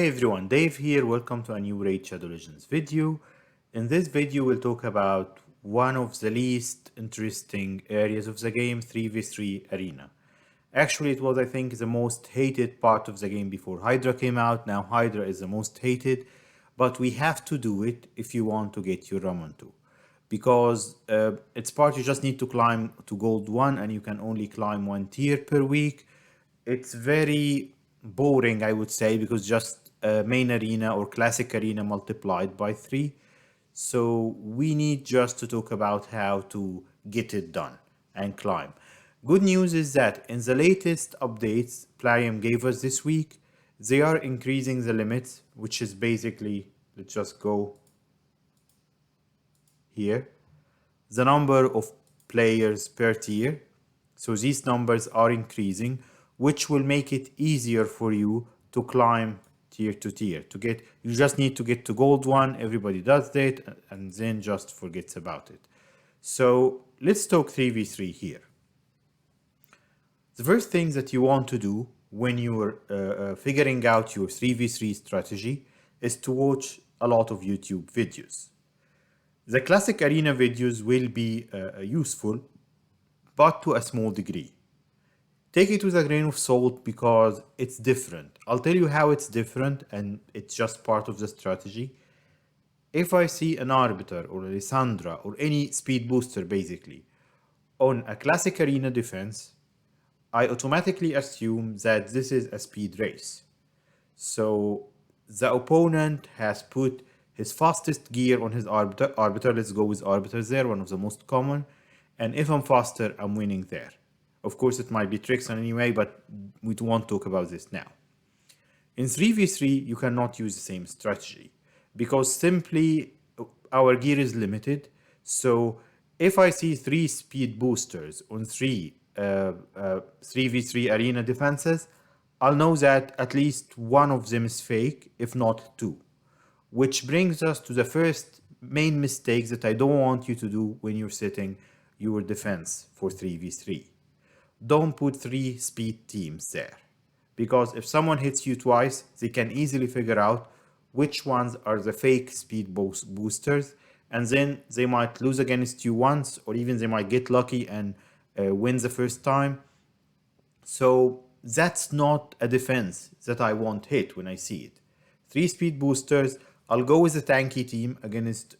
Hey everyone, Dave here. Welcome to a new Raid Shadow Legends video. In this video, we'll talk about one of the least interesting areas of the game, 3v3 Arena. Actually, it was, I think, the most hated part of the game before Hydra came out. Now Hydra is the most hated, but we have to do it if you want to get your Ramon 2. Because it's part you just need to climb to Gold 1 and you can only climb 1 tier per week. It's very boring, I would say, because just main arena or classic arena multiplied by 3. So we need just to talk about how to get it done and climb. Good news is that in the latest updates Plarium gave us this week, they are increasing the limits, which is basically, let's just go here, the number of players per tier. So these numbers are increasing, which will make it easier for you to climb tier to tier. You just need to get to Gold 1, everybody does that, and then just forgets about it. So let's talk 3v3 here. The first thing that you want to do when you're figuring out your 3v3 strategy is to watch a lot of YouTube videos. The classic arena videos will be useful, but to a small degree. Take it with a grain of salt because it's different. I'll tell you how it's different, and it's just part of the strategy. If I see an Arbiter or a Lissandra or any speed booster basically on a classic arena defense, I automatically assume that this is a speed race. So the opponent has put his fastest gear on his Arbiter. Let's go with Arbiter there, one of the most common. And if I'm faster, I'm winning there. Of course, it might be tricks in any way, but we won't talk about this now. In 3v3, you cannot use the same strategy because simply our gear is limited. So if I see 3 speed boosters on 3v3 arena defenses, I'll know that at least one of them is fake, if not 2. Which brings us to the first main mistake that I don't want you to do when you're setting your defense for 3v3. Don't put 3 speed teams there, because if someone hits you twice, they can easily figure out which ones are the fake speed boosters, and then they might lose against you once, or even they might get lucky and win the first time. So that's not a defense that I won't hit when I see it. 3 speed boosters, I'll go with a tanky team against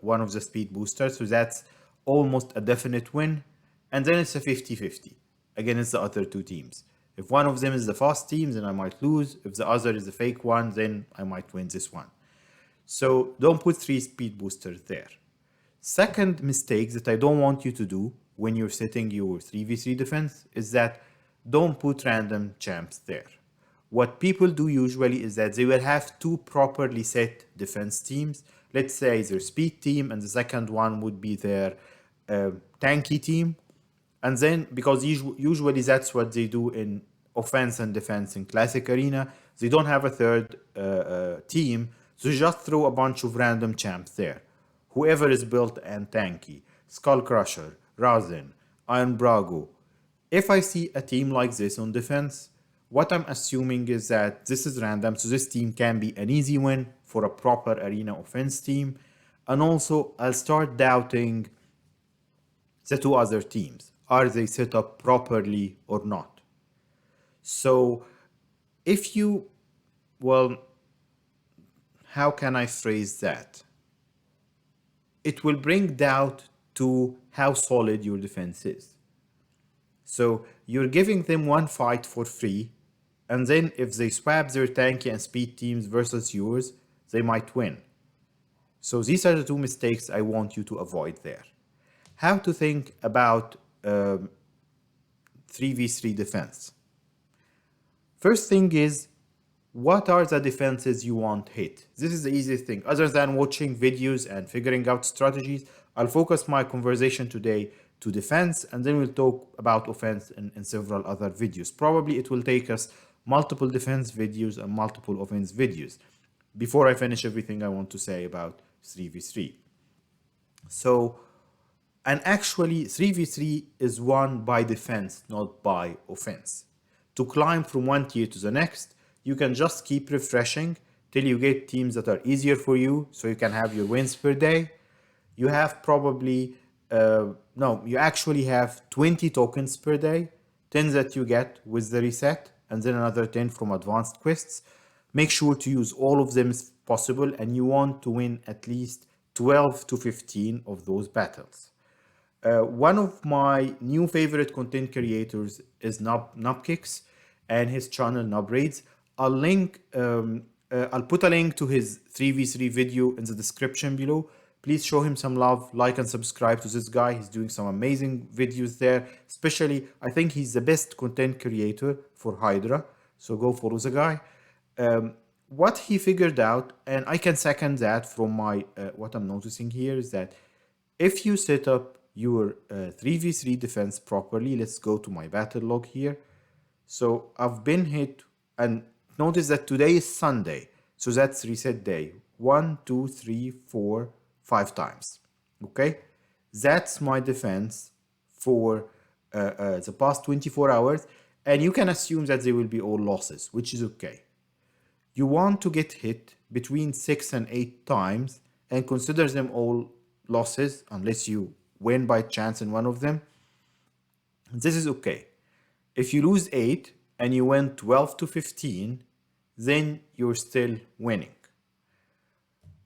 one of the speed boosters, so that's almost a definite win, and then it's a 50-50 against the other 2 teams. If one of them is the fast team, then I might lose. If the other is the fake one, then I might win this one. So don't put 3 speed boosters there. Second mistake that I don't want you to do when you're setting your 3v3 defense is that don't put random champs there. What people do usually is that they will have 2 properly set defense teams. Let's say their speed team and the second one would be their tanky team. And then, because usually that's what they do in offense and defense in classic arena, they don't have a third team, so just throw a bunch of random champs there. Whoever is built and tanky, Skull Crusher, Razin, Iron Brago. If I see a team like this on defense, what I'm assuming is that this is random, so this team can be an easy win for a proper arena offense team. And also, I'll start doubting the 2 other teams. Are they set up properly or not? So if you, well, how can I phrase that? It will bring doubt to how solid your defense is. So you're giving them one fight for free, and then if they swap their tanky and speed teams versus yours, they might win. So these are the 2 mistakes I want you to avoid there. How to think about 3v3 defense. First thing is, what are the defenses you want hit? This is the easiest thing. Other than watching videos and figuring out strategies, I'll focus my conversation today to defense, and then we'll talk about offense in several other videos. Probably it will take us multiple defense videos and multiple offense videos before I finish everything I want to say about 3v3. So, and actually 3v3 is won by defense, not by offense. To climb from one tier to the next, you can just keep refreshing till you get teams that are easier for you, so you can have your wins per day. You have probably, no, you actually have 20 tokens per day, 10 that you get with the reset, and then another 10 from advanced quests. Make sure to use all of them if possible, and you want to win at least 12 to 15 of those battles. One of my new favorite content creators is Nubkicks and his channel Nub Raids. I'll put a link to his 3v3 video in the description below. Please show him some love, like and subscribe to this guy. He's doing some amazing videos there. Especially, I think he's the best content creator for Hydra. So go follow the guy. What he figured out, and I can second that from my what I'm noticing here, is that if you set up your 3v3 defense properly, let's go to my battle log here. So I've been hit, and notice that today is Sunday, so that's reset day. 1, 2, 3, 4, 5 times. Okay, that's my defense for the past 24 hours, and you can assume that they will be all losses, which is okay. You want to get hit between 6 and 8 times and consider them all losses unless you win by chance in one of them. This is okay. If you lose 8 and you win 12 to 15, then you're still winning.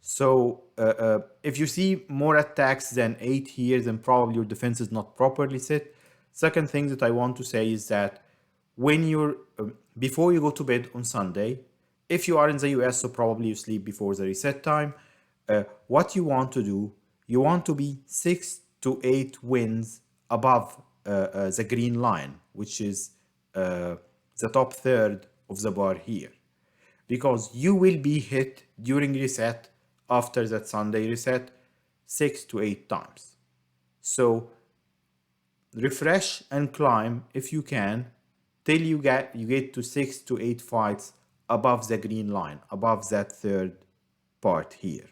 So if you see more attacks than 8 here, then probably your defense is not properly set. Second thing that I want to say is that when you're before you go to bed on Sunday, if you are in the US, so probably you sleep before the reset time, what you want to do, you want to be 6 to 8 wins above the green line, which is the top third of the bar here, because you will be hit during reset after that Sunday reset 6 to 8 times. So refresh and climb if you can till you get to 6 to 8 fights above the green line, above that third part here.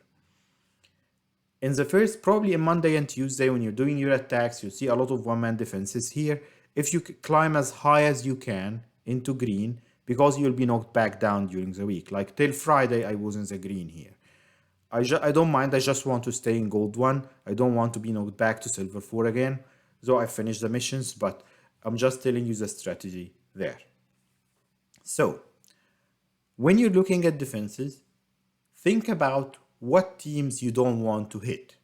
In the first, probably on Monday and Tuesday, when you're doing your attacks, you see a lot of one-man defenses here. If you climb as high as you can into green, because you'll be knocked back down during the week. Like till Friday, I was in the green here. I don't mind, I just want to stay in gold 1. I don't want to be knocked back to silver 4 again, though I finished the missions, but I'm just telling you the strategy there. So, when you're looking at defenses, think about what teams you don't want to hit.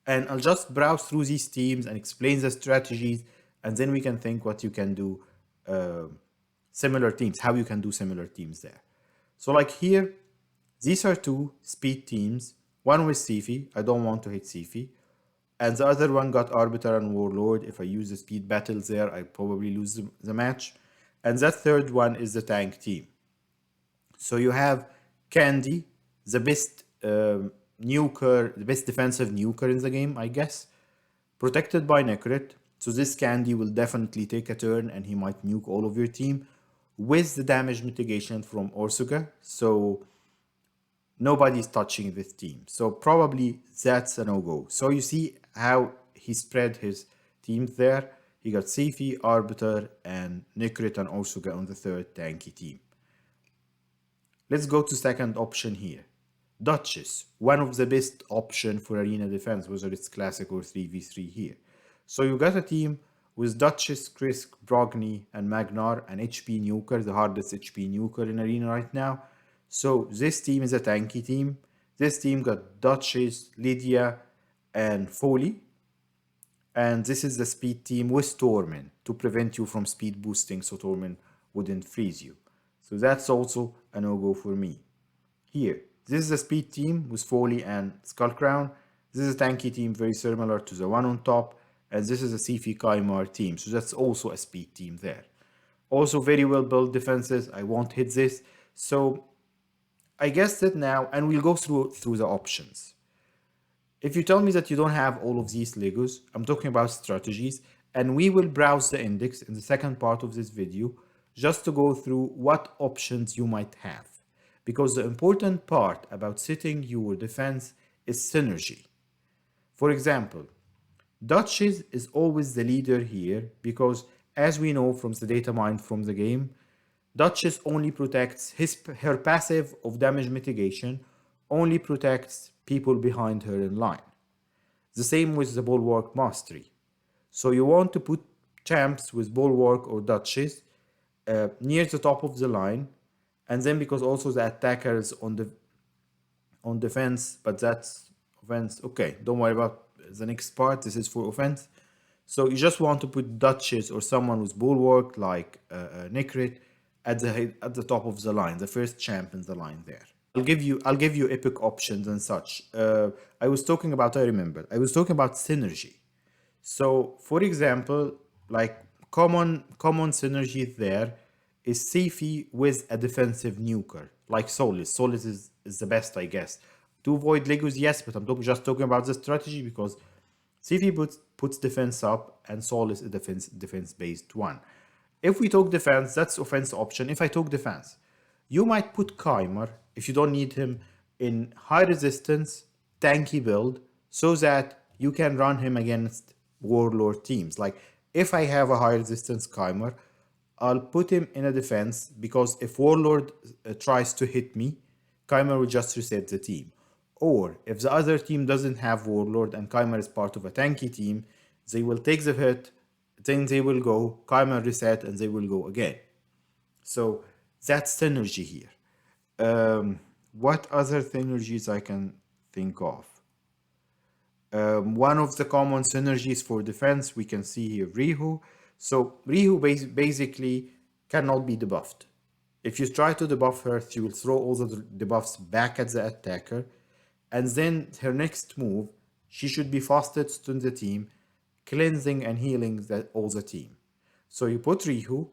And I'll just browse through these teams and explain the strategies, and then we can think what you can do, similar teams, how you can do similar teams there. So like here, these are 2 speed teams. One with Sifi, I don't want to hit Sifi. And the other one got Arbiter and Warlord. If I use the speed battles there, I probably lose the match. And that third one is the tank team. So you have Candy, the best nuker, the best defensive nuker in the game, I guess. Protected by Necrit. So this Candy will definitely take a turn and he might nuke all of your team with the damage mitigation from Orsuga. So nobody's touching this team. So probably that's a no-go. So you see how he spread his teams there. He got Sifi, Arbiter, and Necrit and Orsuga on the third tanky team. Let's go to second option here. Duchess, one of the best option for arena defense, whether it's classic or 3v3 here. So you got a team with Duchess, Krisk, Brogni, and Magnar, an HP nuker, the hardest HP nuker in arena right now. So this team is a tanky team. This team got Duchess, Lydia, and Foley. And this is the speed team with Torment to prevent you from speed boosting so Torment wouldn't freeze you. So that's also a no-go for me. Here, this is a speed team with Foley and Skullcrown. This is a tanky team very similar to the one on top. And this is a Sifi Kaimar team. So that's also a speed team there. Also very well built defenses. I won't hit this. So I guess that now, and we'll go through the options. If you tell me that you don't have all of these Legos, I'm talking about strategies, and we will browse the index in the second part of this video just to go through what options you might have. Because the important part about setting your defense is synergy. For example, Duchess is always the leader here because, as we know from the data mined from the game, Duchess only protects her passive of damage mitigation, only protects people behind her in line. The same with the Bulwark Mastery. So you want to put champs with Bulwark or Duchess near the top of the line, and then because also the attackers on defense, but that's offense. Okay, don't worry about the next part. This is for offense. So you just want to put Duchess or someone with Bulwark like Necrit at the top of the line, the first champ in the line there. I'll give you epic options and such. I remember I was talking about synergy. So, for example, like common synergy there is Sifi with a defensive nuker, like Solus. Solus is the best, I guess. To avoid Legos, yes, but I'm just talking about the strategy because Sifi puts defense up and Solus is a defense based one. If we talk defense, that's offense option. If I talk defense, you might put Keimer if you don't need him in high resistance, tanky build, so that you can run him against warlord teams. Like if I have a high resistance Keimer, I'll put him in a defense because if warlord tries to hit me, Keimer will just reset the team. Or if the other team doesn't have warlord and Keimer is part of a tanky team, they will take the hit, then they will go, Keimer reset, and they will go again. So that's synergy here. What other synergies I can think of? One of the common synergies for defense we can see here Rihu. So Rihu basically cannot be debuffed. If you try to debuff her, she will throw all the debuffs back at the attacker, and then her next move, she should be fastest in the team, cleansing and healing all the team. So you put Rihu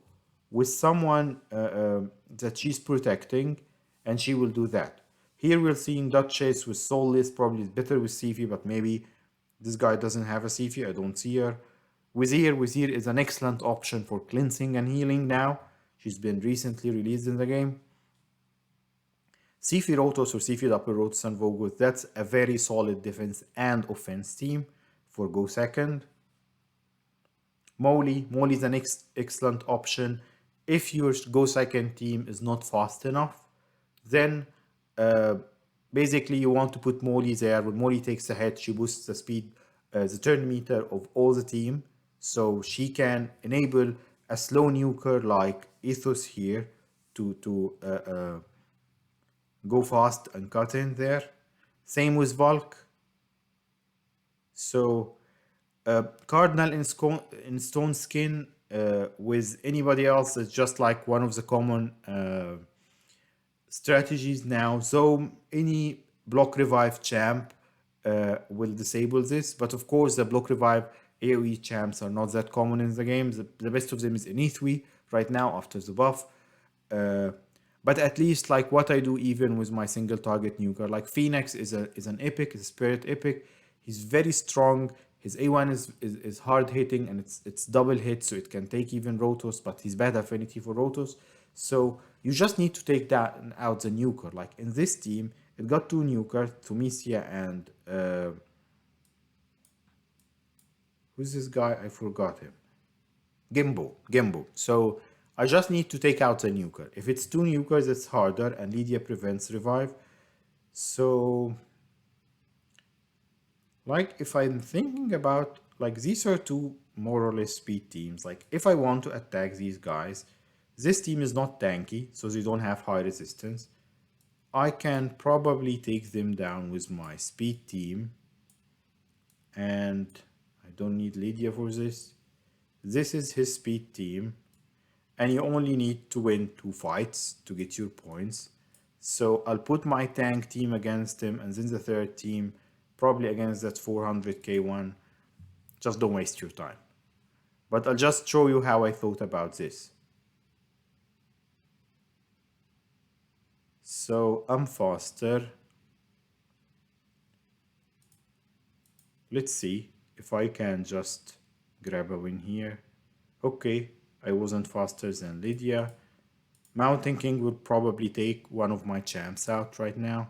with someone that she's protecting, and she will do that. Here we're seeing Duchess with Soulless, probably better with Sifi, but maybe this guy doesn't have a Sifi, I don't see her. Wizir is an excellent option for cleansing and healing now. She's been recently released in the game. Sifi Rotos or Sifi Double Rotos and Vogoth, that's a very solid defense and offense team for Go Second. Molly is an excellent option. If your Go Second team is not fast enough, then basically you want to put Molly there. When Molly takes a hit, she boosts the speed, the turn meter of all the team. So she can enable a slow nuker like Ethos here to go fast and cut in there. Same with Valk. So Cardinal in Stone Skin with anybody else is just like one of the common strategies now. So any block revive champ will disable this, but of course the block revive AoE champs are not that common in the game. The best of them is Inithwi right now after the buff. But at least like what I do even with my single target nuker, like Phoenix is an epic, is a spirit epic. He's very strong. His A1 is hard hitting and it's double hit, so it can take even Rotos, but he's bad affinity for Rotos. So you just need to take that out the nuker. Like in this team, it got two nukers, Thumisia and who's this guy? I forgot him. Gimbo. So I just need to take out a nuker. If it's two nukers, it's harder, and Lydia prevents revive. So, like, if I'm thinking about, like, these are two more or less speed teams. Like, if I want to attack these guys, this team is not tanky, so they don't have high resistance. I can probably take them down with my speed team. And I don't need Lydia for this. This is his speed team. And you only need to win 2 fights to get your points. So I'll put my tank team against him, and then the third team probably against that 400k one. Just don't waste your time. But I'll just show you how I thought about this. So I'm faster. Let's see if I can just grab a win here. Okay, I wasn't faster than Lydia. Mountain King would probably take one of my champs out right now.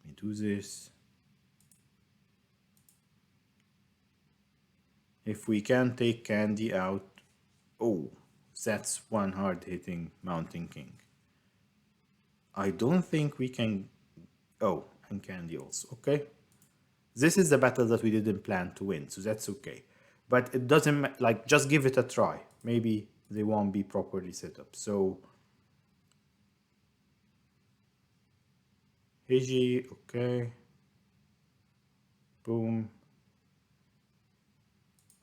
Let me do this. If we can take Candy out, Oh, that's one hard-hitting Mountain King. I don't think we can... Oh, and Candy also. Okay. This is the battle that we didn't plan to win, so that's okay. But it doesn't... Like, just give it a try. Maybe they won't be properly set up. So... Hiji, okay. Boom.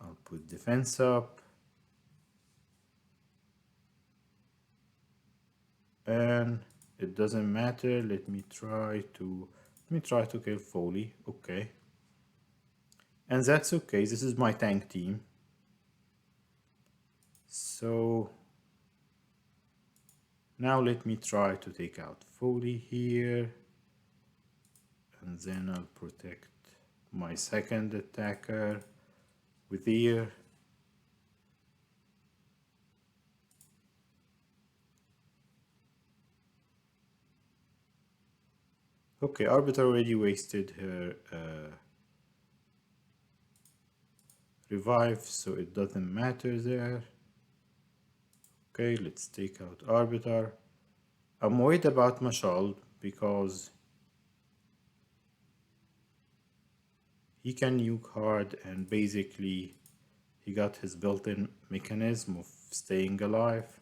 I'll put defense up. And it doesn't matter. Let me try to kill Foley. Okay. And that's okay. This is my tank team. So now let me try to take out Foley here. And then I'll protect my second attacker with here. Okay, Arbiter already wasted her revive, so it doesn't matter there. Okay, let's take out Arbiter. I'm worried about Mashal because he can nuke hard and basically he got his built-in mechanism of staying alive.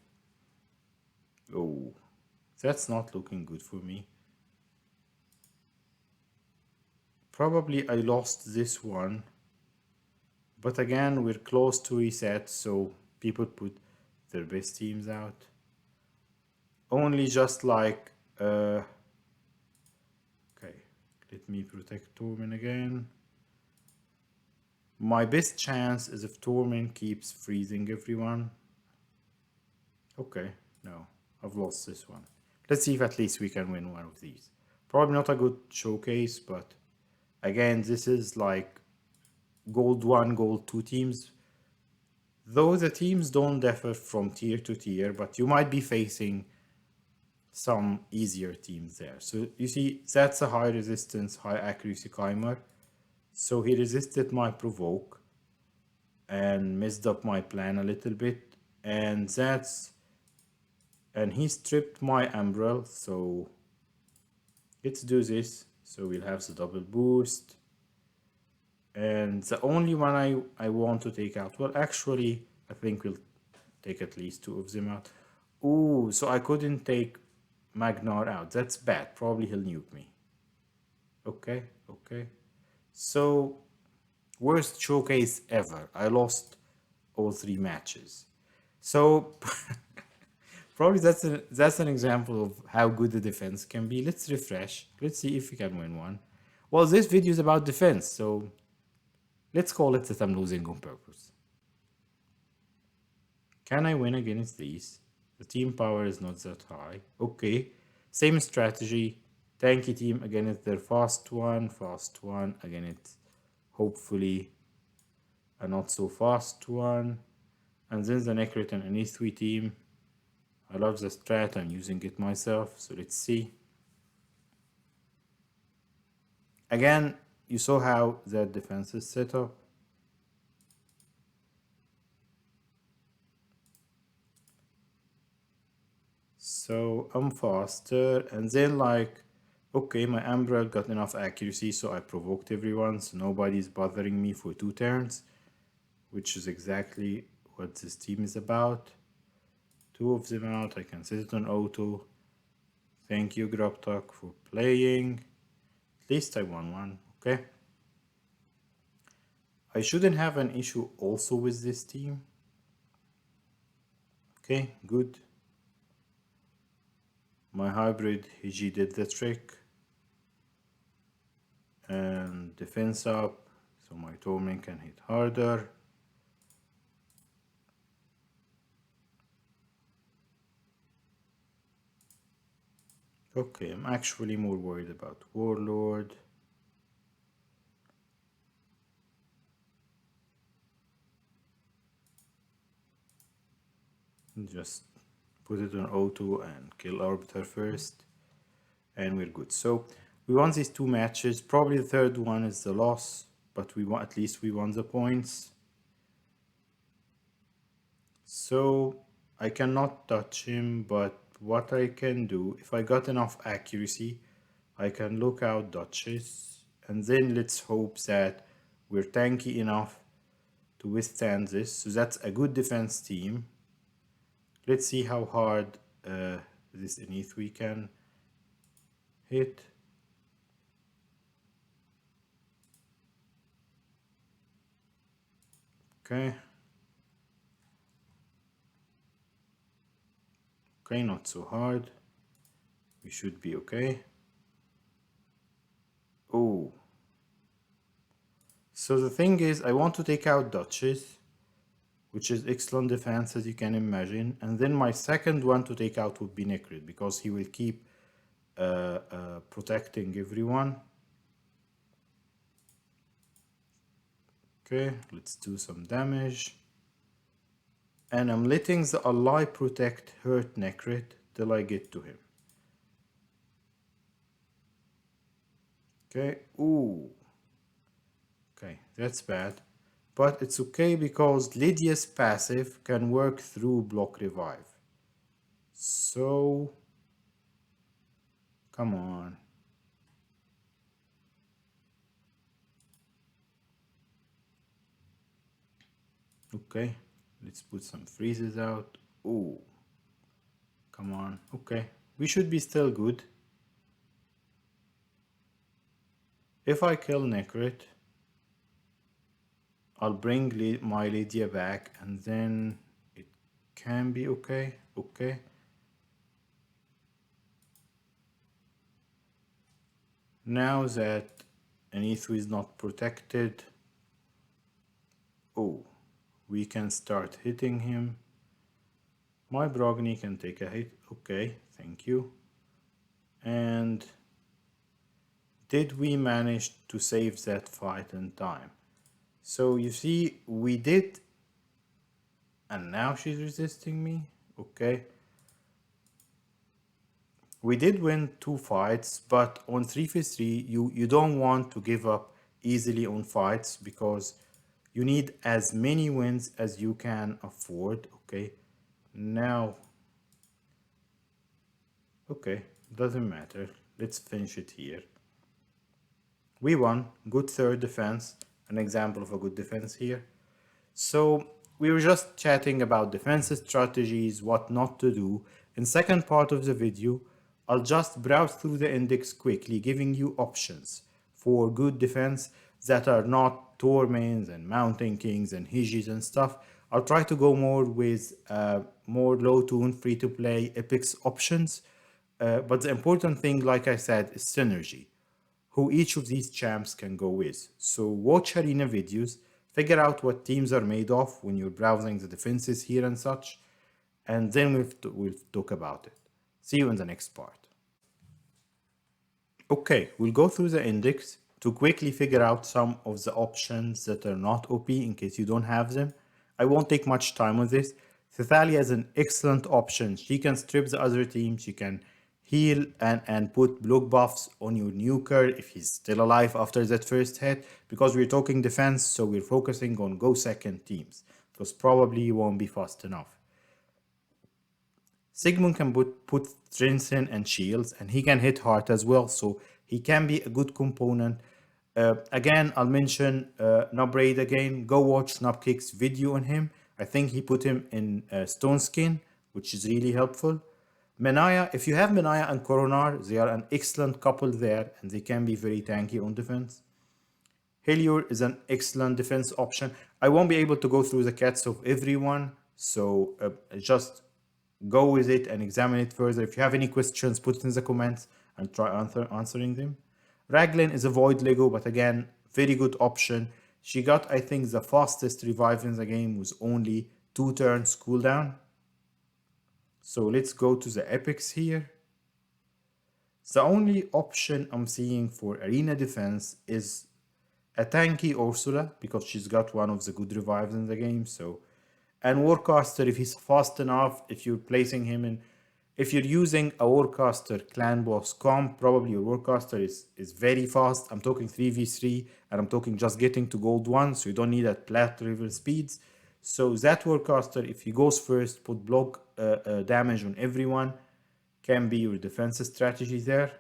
Oh, that's not looking good for me. Probably I lost this one. But again, we're close to reset, so people put their best teams out. Only just like... okay, let me protect Tormin again. My best chance is if Tormin keeps freezing everyone. Okay, no, I've lost this one. Let's see if at least we can win one of these. Probably not a good showcase, but again, this is like Gold 1, Gold 2 teams. Though the teams don't differ from tier to tier, but you might be facing some easier teams there. So you see, that's a high resistance, high accuracy Chimer. So he resisted my provoke and messed up my plan a little bit. And he stripped my Umbral. So let's do this. So we'll have the double boost. And the only one I want to take out, well, actually, I think we'll take at least 2 of them out. Ooh, so I couldn't take Magnar out. That's bad. Probably he'll nuke me. Okay, okay. So, worst showcase ever. I lost all 3 matches. So, probably that's an example of how good the defense can be. Let's refresh. Let's see if we can win one. Well, this video is about defense, so let's call it that I'm losing on purpose. Can I win against these? The team power is not that high. Okay, same strategy. Tanky team against their fast one. Against hopefully a not so fast one. And then the Necrit and an E3 team. I love the strat, I'm using it myself, so let's see. Again, you saw how that defense is set up. So I'm faster, and then like, okay, my Umbral got enough accuracy, so I provoked everyone, so nobody's bothering me for 2 turns, which is exactly what this team is about. 2 of them out, I can set it on auto. Thank you, Grubtalk, for playing. At least I won one, okay? I shouldn't have an issue also with this team. Okay, good. My hybrid Hiji did the trick. And defense up, so my Torment can hit harder. Okay, I'm actually more worried about Warlord. Just put it on auto and kill Arbiter first. And we're good. So we won these 2 matches. Probably the third one is the loss, but at least we won the points. So I cannot touch him, but what I can do, if I got enough accuracy, I can look out dodges, and then let's hope that we're tanky enough to withstand this. So that's a good defense team. Let's see how hard this Enith we can hit. Okay. Okay, not so hard. We should be okay. Oh. So the thing is, I want to take out Duchess, which is excellent defense as you can imagine. And then my second one to take out would be Necrid, because he will keep protecting everyone. Okay, let's do some damage. And I'm letting the ally protect hurt Necrid till I get to him. Okay, ooh. Okay, that's bad. But it's okay because Lydia's passive can work through block revive. So, come on. Okay, let's put some freezes out. Ooh, come on. Okay, we should be still good. If I kill Necrit, I'll bring my Lydia back and then it can be okay. Okay. Now that Anithu is not protected, oh, we can start hitting him. My Brogni can take a hit. Okay, thank you. And did we manage to save that fight in time? So you see, we did, and now she's resisting me. Okay. We did win 2 fights, but on 3v3, you don't want to give up easily on fights because you need as many wins as you can afford. Okay. Now, okay, doesn't matter. Let's finish it here. We won. Good third defense. An example of a good defense here. So we were just chatting about defensive strategies, what not to do. In second part of the video, I'll just browse through the index quickly, giving you options for good defense that are not Torments and Mountain Kings and Hijis and stuff. I'll try to go more with more low tune, free to play epics options. But the important thing, like I said, is synergy, who each of these champs can go with. So watch arena videos, figure out what teams are made of when you're browsing the defenses here and such, and then we'll talk about it. See you in the next part. Okay, we'll go through the index to quickly figure out some of the options that are not OP in case you don't have them. I won't take much time with this. Thalia is an excellent option. She can strip the other team, she can heal and put block buffs on your nuker if he's still alive after that first hit, because we're talking defense, so we're focusing on go second teams, because probably you won't be fast enough. Sigmund can put strengthen and shields, and he can hit hard as well, so he can be a good component. Again, I'll mention Nub Raid again. Go watch Nubkick's video on him. I think he put him in Stone Skin, which is really helpful. Menaya, if you have Menaya and Coronar, they are an excellent couple there, and they can be very tanky on defense. Helior is an excellent defense option. I won't be able to go through the cats of everyone, so just go with it and examine it further. If you have any questions, put it in the comments and try answering them. Raglan is a Void Lego, but again, very good option. She got, I think, the fastest revive in the game was only 2 turns cooldown. So let's go to the epics here. The only option I'm seeing for arena defense is a tanky Ursula, because she's got one of the good revives in the game. So, and Warcaster, if he's fast enough, if you're placing him in, if you're using a Warcaster clan boss comp, probably your Warcaster is very fast. I'm talking 3v3, and I'm talking just getting to gold 1, so you don't need that plat river speeds. So that Warcaster, if he goes first, put block damage on everyone, can be your defensive strategy there.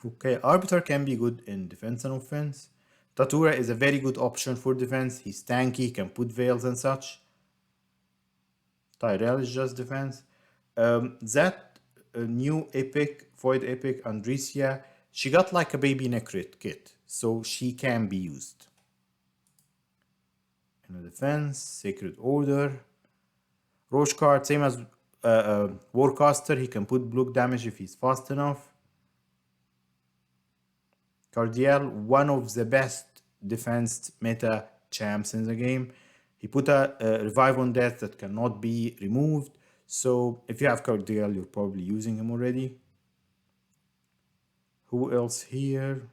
Okay, Arbiter can be good in defense and offense. Tatura is a very good option for defense. He's tanky, can put veils and such. Tyrell is just defense. That new epic, Void Epic, Andresia, she got like a baby Necrit kit, so she can be used. In the defense, Sacred Order. Roche card, same as Warcaster, he can put block damage if he's fast enough. Cardiel, one of the best defense meta champs in the game. He put a revive on death that cannot be removed. So if you have Cardiel, you're probably using him already. Who else here?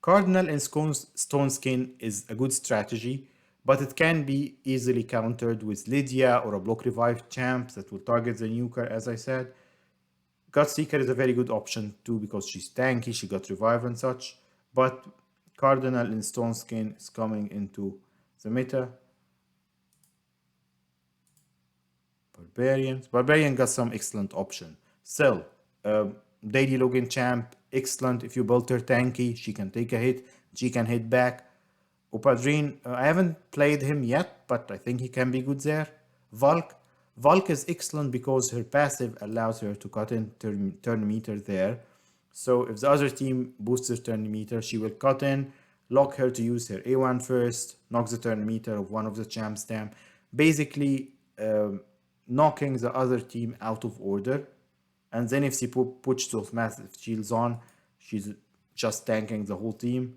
Cardinal in Stone Skin is a good strategy, but it can be easily countered with Lydia or a block revive champ that will target the nuker, as I said. Godseeker is a very good option too because she's tanky, she got revive and such, but Cardinal in Stone Skin is coming into the meta. Barbarian got some excellent option. Still, Daily Logan champ, excellent. If you build her tanky, she can take a hit, she can hit back. Upadrin, I haven't played him yet, but I think he can be good there. Valk is excellent because her passive allows her to cut in turn meter there. So if the other team boosts her turn meter, she will cut in, lock her to use her A1 first, knock the turn meter of one of the champs down. Basically, knocking the other team out of order. And then if she puts those massive shields on, she's just tanking the whole team.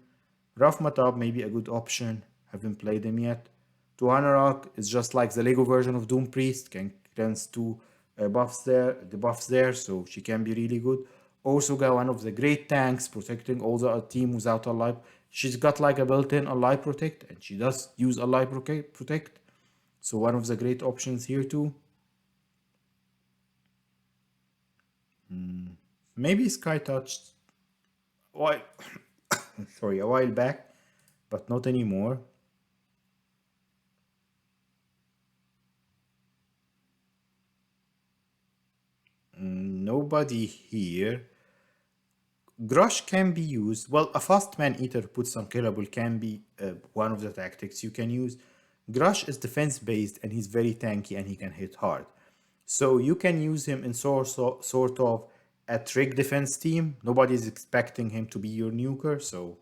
Rough Matab may be a good option. Haven't played him yet. Tuhanarok is just like the Lego version of Doom Priest. Can grants two buffs there, so she can be really good. Orsuga, one of the great tanks, protecting all the team without a life. She's got like a built-in Ally Protect, and she does use Ally Protect. So one of the great options here too. Maybe Sky touched sorry, a while back, but not anymore. Nobody here. Grush can be used. Well, a fast man eater puts unkillable can be one of the tactics you can use. Grush is defense based and he's very tanky and he can hit hard. So you can use him in sort of a trick defense team. Nobody's expecting him to be your nuker, so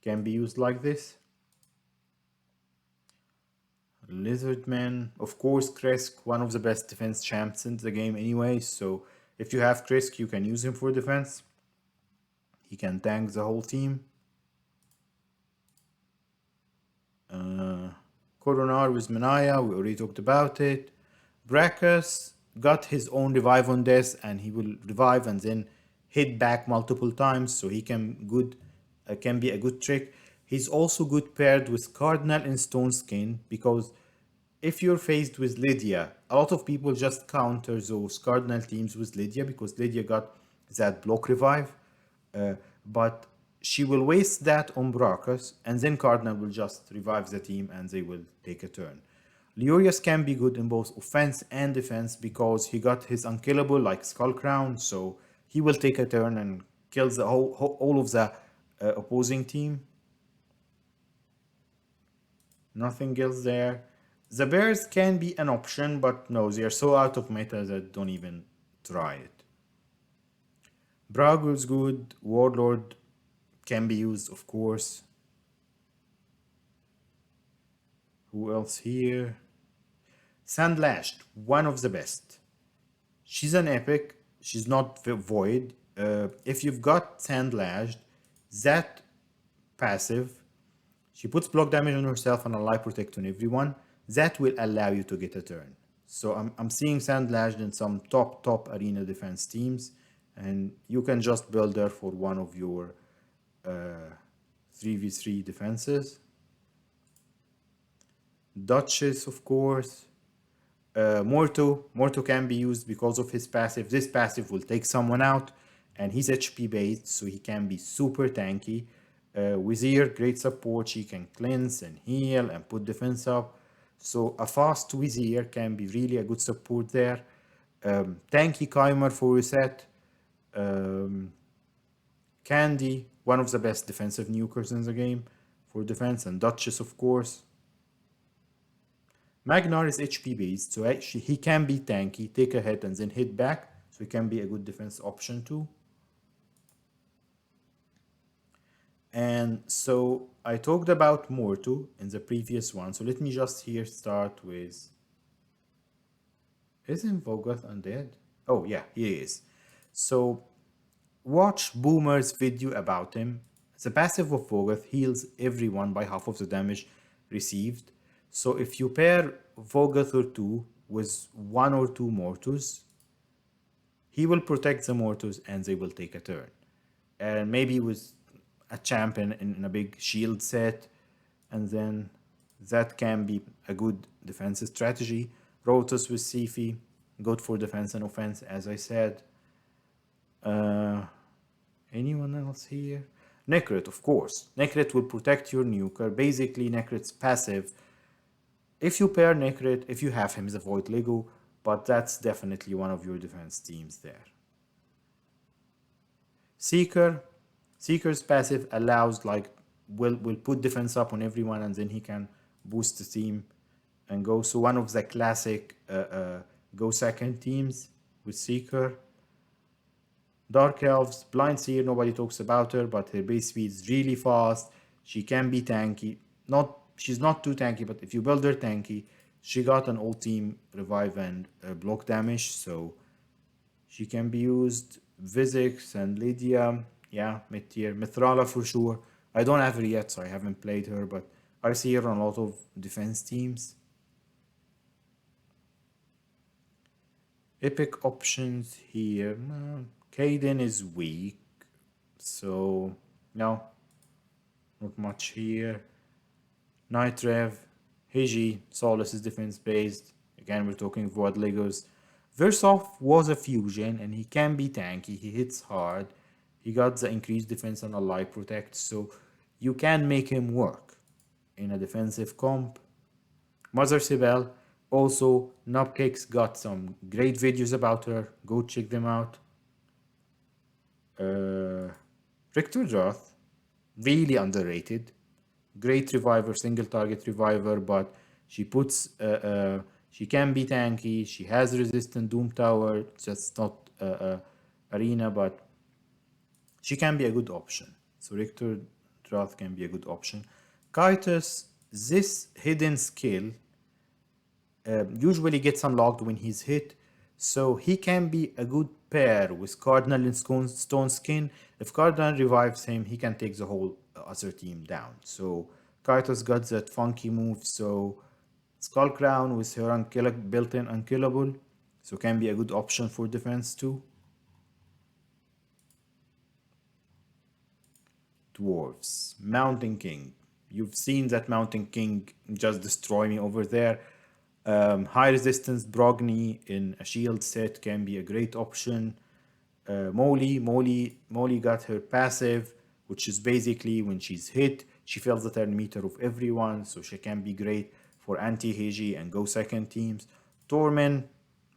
can be used like this. Lizardman, of course, Kresk, one of the best defense champs in the game anyway, so if you have Kresk, you can use him for defense. He can tank the whole team. Coronar with Manaya, we already talked about it. Brackus got his own revive on this, and he will revive and then hit back multiple times, so he can be a good trick. He's also good paired with Cardinal and Stone Skin, because if you're faced with Lydia, a lot of people just counter those Cardinal teams with Lydia because Lydia got that block revive, but she will waste that on Brackus, and then Cardinal will just revive the team and they will take a turn. Leorius can be good in both offense and defense because he got his unkillable like Skull Crown, so he will take a turn and kill the all of the opposing team. Nothing else there. The bears can be an option, but no, they are so out of meta that don't even try it. Bragul's good. Warlord can be used, of course. Who else here? Sandlashed, one of the best. She's an epic. She's not void. If you've got Sandlashed, that passive, she puts block damage on herself and a life protect on everyone. That will allow you to get a turn. So I'm seeing Sandlashed in some top arena defense teams, and you can just build her for one of your 3v3 defenses. Duchess, of course. Morto can be used because of his passive. This passive will take someone out, and he's HP based, so he can be super tanky. Wizir, great support. She can cleanse and heal and put defense up. So a fast Wizir can be really a good support there. Tanky Kaimer for reset. Um, Candy, one of the best defensive nukers in the game for defense, and Duchess, of course. Magnar is HP based, so actually he can be tanky, take a hit and then hit back, so he can be a good defense option too. And so I talked about Mortu in the previous one, so let me just here start with... Isn't Vogoth undead? Oh yeah, he is. So watch Boomer's video about him. The passive of Vogoth heals everyone by half of the damage received. So if you pair Vogoth or two with one or two Mortus, he will protect the Mortus and they will take a turn. And maybe with a champion in a big shield set, and then that can be a good defensive strategy. Rotus with Sifi, good for defense and offense, as I said. Anyone else here? Necrit, of course. Necrit will protect your nuker. Basically, Necrit's passive. If you pair Necrit, if you have him as a Void Lego, but that's definitely one of your defense teams there. Seeker. Seeker's passive allows, like, will put defense up on everyone and then he can boost the team and go. So one of the classic go second teams with Seeker. Dark Elves, Blind Seer, nobody talks about her, but her base speed is really fast. She can be tanky. She's not too tanky, but if you build her tanky, she got an all team revive and block damage, so she can be used. Vizix and Lydia, yeah, mid tier. Mithrala for sure. I don't have her yet, so I haven't played her, but I see her on a lot of defense teams. Epic options here. Kaden is weak, so no, not much here. Night Rev, Hiji, Solus is defense based. Again, we're talking Void Legos. Versov was a fusion and he can be tanky, he hits hard. He got the increased defense and ally protect, so you can make him work in a defensive comp. Mother Sibel, also Nubcake's got some great videos about her. Go check them out. Richter Droth, really underrated. Great reviver, single target reviver, but she puts she can be tanky. She has resistant Doom Tower, just not arena, but she can be a good option. So Richter Droth can be a good option. Kaitos, this hidden skill usually gets unlocked when he's hit, so he can be a good pair with Cardinal and Stone Skin. If Cardinal revives him, he can take the whole other team down. So Kaitos got that funky move, so Skull Crown with her built-in unkillable, so can be a good option for defense too. Dwarves, Mountain King. You've seen that Mountain King just destroy me over there. High resistance Brogni in a shield set can be a great option. Molly got her passive, which is basically when she's hit, she fills the turn meter of everyone, so she can be great for anti-Hiji and go second teams. Torment,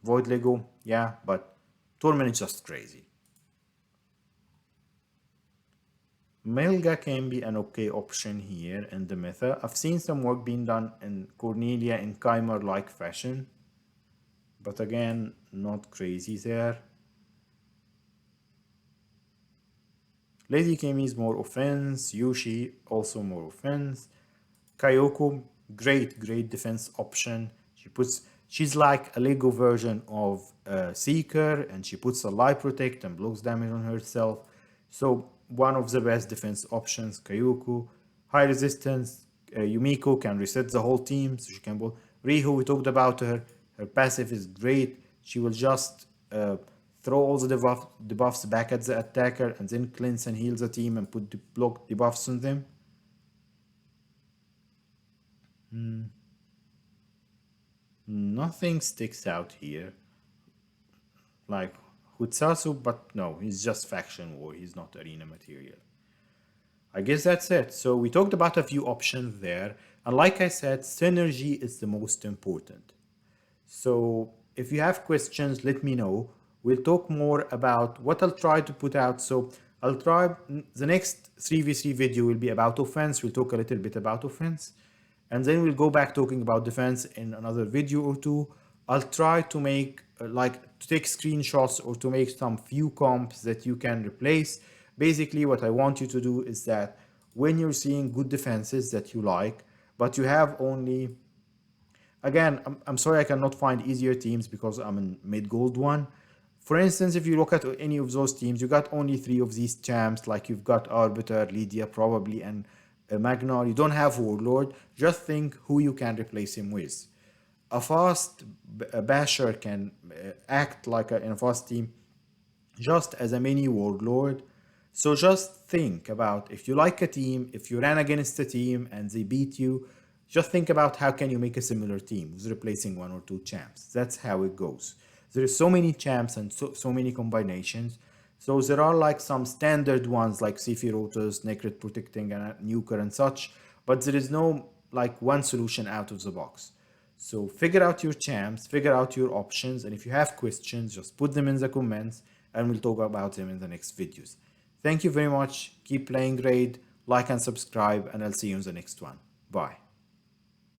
Void Lego, yeah, but Torment is just crazy. Melga can be an okay option here in the meta. I've seen some work being done in Cornelia in Chimer-like fashion, but again, not crazy there. Lady Kemi is more offense. Yushi also more offense. Kayoko, great defense option. She's like a Lego version of Seeker, and she puts a Life Protect and blocks damage on herself. So one of the best defense options, Kayoko. High resistance, Yumiko can reset the whole team, so she can both. Riho, we talked about her. Her passive is great. She will just throw all the debuffs back at the attacker and then cleanse and heal the team and put the block debuffs on them. Nothing sticks out here. Like Hutsasu, but no, he's just faction war. He's not arena material. I guess that's it. So we talked about a few options there. And like I said, synergy is the most important. So if you have questions, let me know. We'll talk more about what I'll try to put out. So I'll try the next 3v3 video will be about offense. We'll talk a little bit about offense. And then we'll go back talking about defense in another video or two. I'll try to make to take screenshots or to make some few comps that you can replace. Basically, what I want you to do is that when you're seeing good defenses that you like, but you have only, again, I'm sorry I cannot find easier teams because I'm in mid gold one. For instance, if you look at any of those teams, you got only 3 of these champs, like you've got Arbiter, Lydia probably, and Magnar. You don't have Warlord. Just think who you can replace him with. A fast basher can act like in a fast team just as a mini Warlord. So just think about, if you like a team, if you ran against a team and they beat you, just think about how can you make a similar team with replacing 1 or 2 champs. That's how it goes. There are so many champs and so many combinations. So there are like some standard ones like Sephiroth's, Necret Protecting, and Nuker and such, but there is no like one solution out of the box. So figure out your champs, figure out your options, and if you have questions, just put them in the comments and we'll talk about them in the next videos. Thank you very much. Keep playing Raid, like and subscribe, and I'll see you in the next one. Bye.